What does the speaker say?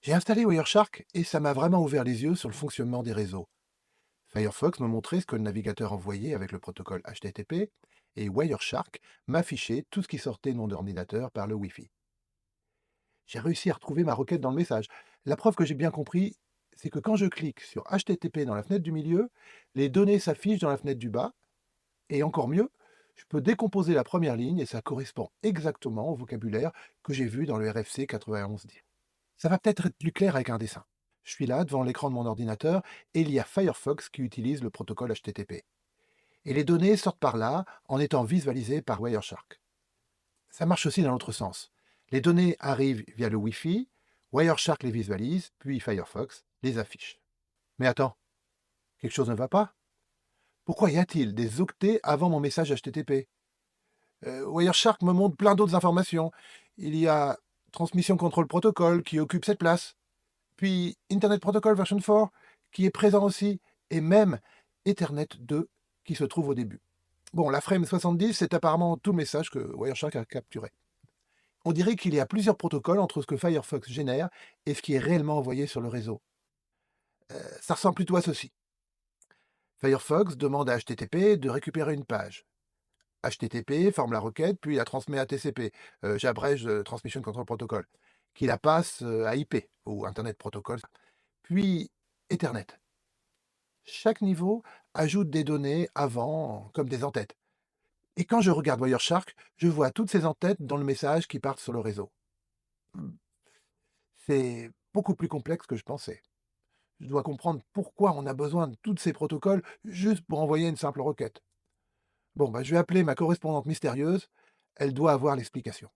J'ai installé Wireshark et ça m'a vraiment ouvert les yeux sur le fonctionnement des réseaux. Firefox me montrait ce que le navigateur envoyait avec le protocole HTTP et Wireshark m'affichait tout ce qui sortait de mon ordinateur par le Wi-Fi. J'ai réussi à retrouver ma requête dans le message. La preuve que j'ai bien compris, c'est que quand je clique sur HTTP dans la fenêtre du milieu, les données s'affichent dans la fenêtre du bas, et encore mieux, je peux décomposer la première ligne et ça correspond exactement au vocabulaire que j'ai vu dans le RFC 9110. Ça va peut-être être plus clair avec un dessin. Je suis là devant l'écran de mon ordinateur et il y a Firefox qui utilise le protocole HTTP. Et les données sortent par là en étant visualisées par Wireshark. Ça marche aussi dans l'autre sens. Les données arrivent via le Wi-Fi, Wireshark les visualise, puis Firefox les affiche. Mais attends, quelque chose ne va pas? Pourquoi y a-t-il des octets avant mon message HTTP? Wireshark me montre plein d'autres informations. Il y a Transmission Control Protocol qui occupe cette place, puis Internet Protocol version 4 qui est présent aussi, et même Ethernet 2 qui se trouve au début. Bon, la frame 70, c'est apparemment tout le message que Wireshark a capturé. On dirait qu'il y a plusieurs protocoles entre ce que Firefox génère et ce qui est réellement envoyé sur le réseau. Ça ressemble plutôt à ceci. Firefox demande à HTTP de récupérer une page. HTTP forme la requête, puis la transmet à TCP, j'abrège Transmission Control Protocol, qui la passe à IP, ou Internet Protocol, puis Ethernet. Chaque niveau ajoute des données avant, comme des entêtes. Et quand je regarde Wireshark, je vois toutes ces entêtes dans le message qui partent sur le réseau. Hmm. C'est beaucoup plus complexe que je pensais. Je dois comprendre pourquoi on a besoin de tous ces protocoles juste pour envoyer une simple requête. Bon, bah, je vais appeler ma correspondante mystérieuse, elle doit avoir l'explication.